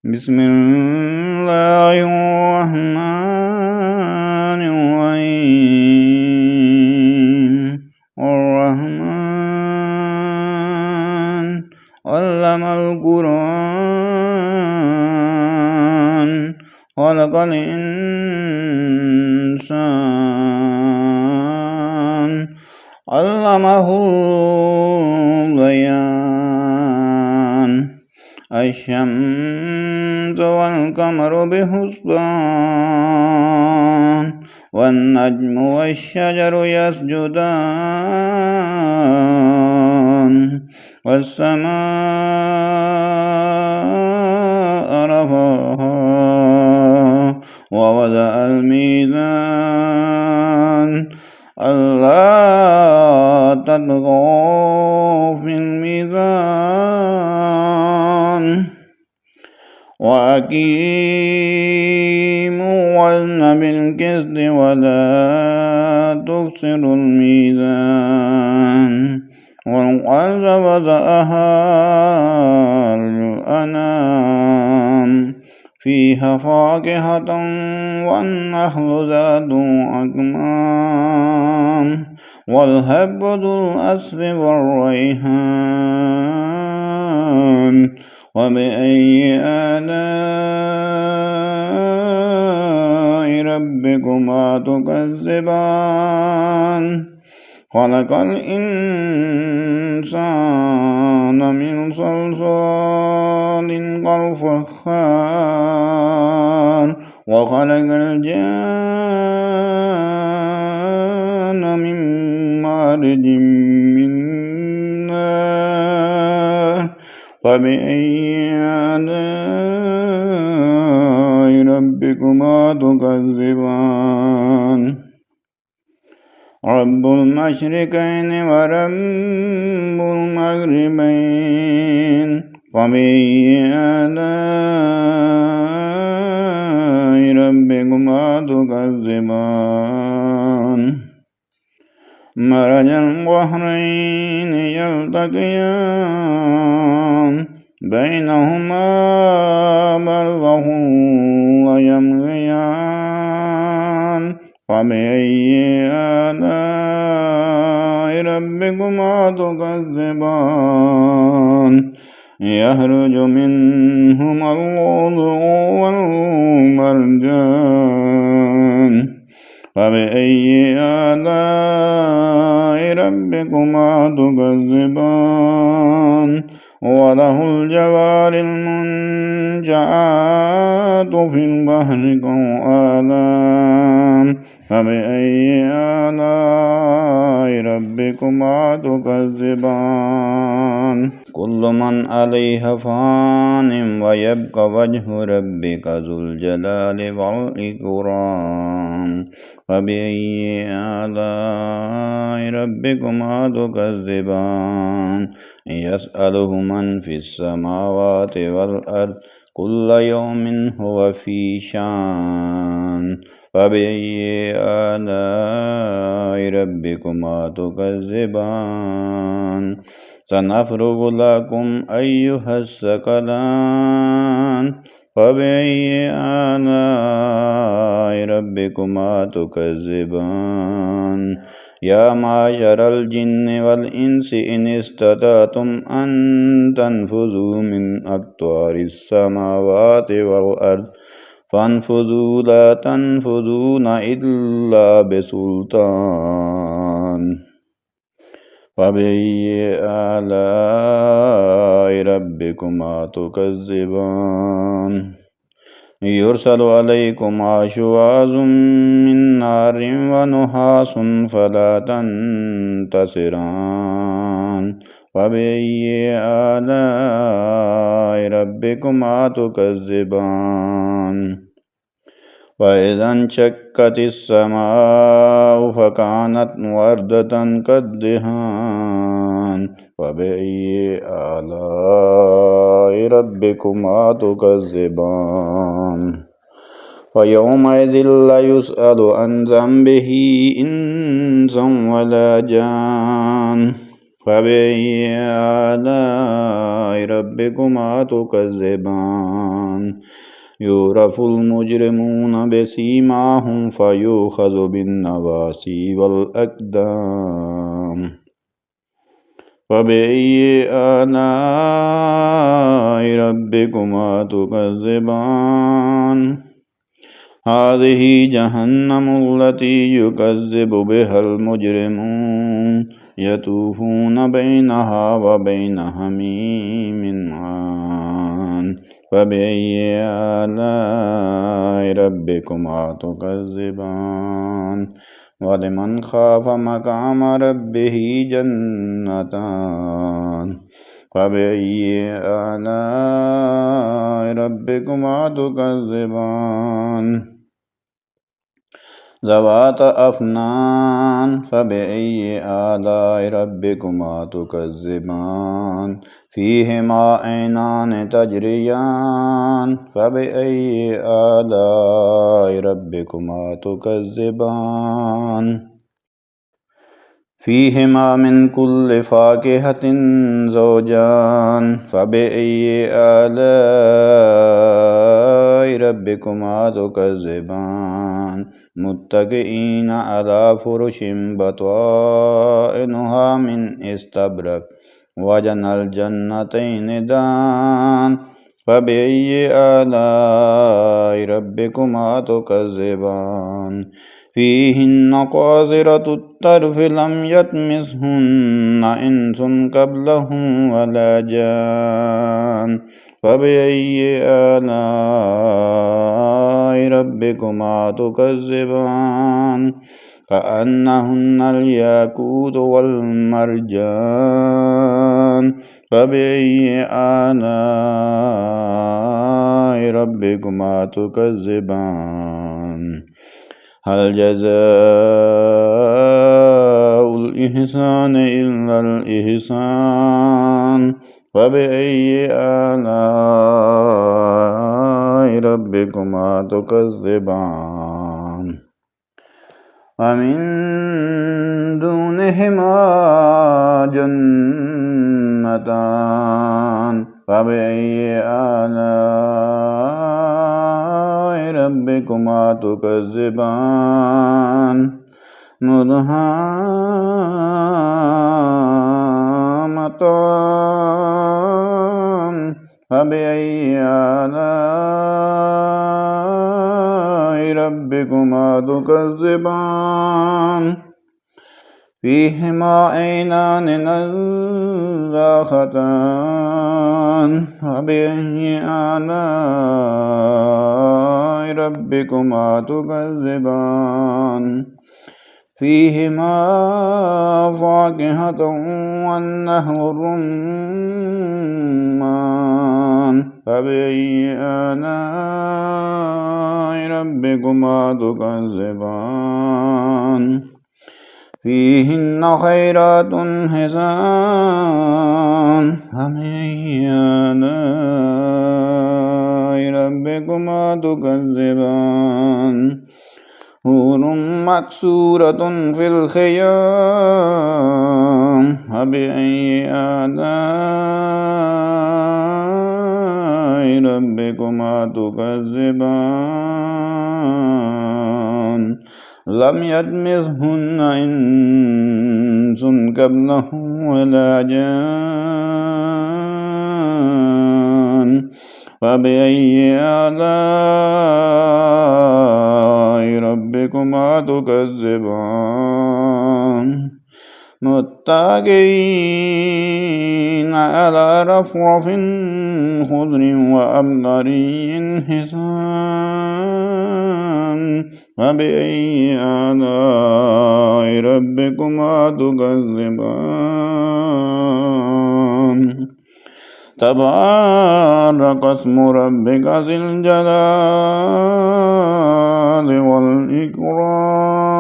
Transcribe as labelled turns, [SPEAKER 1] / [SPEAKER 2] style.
[SPEAKER 1] بسم الله الرحمن الرحيم الرحمن علم القرآن خلق الإنسان علمه البيان الشمس والقمر بحسبان والنجم والشجر يسجدان والسماء رفعها ووضع الميزان ألا تطغوا في الميزان وأقيموا الوزن بالقسط ولا تخسروا الميزان والأرض وضعها للأنام فيها فاكهة والنخل ذات أكمام والهب ذو العصف والريحان وبأي آلاء ربكما تكذبان خلق الإنسان من صلصال كالفخار وخلق الجان من مارج من نار فبأي آلاء ربكما تكذبان رب المشرقين ورب المغربين فبأي آلاء ربكما تكذبان مرج البحرين يلتقيان بينهما برزخ لا يبغيان فبأي آلاء ربكما تكذبان يخرج منهما اللؤلؤ والمرجان فبأي آلاء ربكما تكذبان وله الجوار المنشآت في البحر كالأعلام فبأي آلاء ربكما تكذبان كل من عليها فان ويبقى وجه ربك ذو الجلال والإكرام فبأي آلاء ربكما تكذبان يسأله من في السماوات والأرض كل يوم هو في شان فبأي آلاء ربكما تكذبان سنفرغ لكم أيها الثقلان فبأي آلاء ربكما تكذبان يا معشر الجن والإنس إن استطعتم أن تنفذوا من أقطار السماوات والأرض فانفذوا لا تنفذون إلا بسلطان فبأي آلاء ربكما تكذبان يرسل عليكم شواظ من نار ونحاس فلا تنتصران فبأي آلاء ربكما تكذبان وإذا انشقت السماء فكانت وردة كالدهان فبأي آلاء ربكما تكذبان فيومئذ لا يسأل عن ذنبه إنس ولا جان فبأي آلاء ربكما تكذبان يعرف المجرمون بسيماهم فيؤخذ بالنواصي والأقدام فبأي آلاء ربكما تكذبان هذه جهنم التي يكذب بها المجرمون يطوفون بينها وبين حميم آن فبأي آلاء ربكما تكذبان ولمن خاف مقام ربه جنتان فبأي آلاء ربكما تكذبان ذوات أفنان فبأي آلاء ربكما تكذبان فيهما عينان تجريان فبأي آلاء ربكما تكذبان فيهما من كل فاكهة زوجان فبأي آلاء ربكما تكذبان متكئين على فرش بطائنها من استبرق وجنى الجنتين دان فبأي آلاء ربكما تكذبان فيهن قاصرات الطرف لم يطمثهن إنس قبلهم ولا جان فبأي آلاء ربكما تكذبان كأنهن الياقوت والمرجان فبأي آلاء ربكما تكذبان هل جزاء الإحسان إلا الإحسان فبأي آلاء ربكما تكذبان ومن دونهما جنتان فبأي آلاء ربكما تكذبان مدهامتان فبأي آلاء ربكما تكذبان فيهما عينان نضاختان فبأي آلاء ربكما تكذبان فيهما فاكهة والنهر الرمان فبأي آلاء ربكما تكذبان فيهن خيرات حسان فبأي آلاء ربكما تكذبان حور مقصورة في الخيام فبأي آلاء ربكما تكذبان لم يطمثهن إنس قبلهم ولا جان فبأي آلاء ربكما تكذبان متكئين على رفرف خضر وأبقري حسان فبأي آلاء ربكما تكذبان تبارك اسم ربك ذي الجلال والإكرام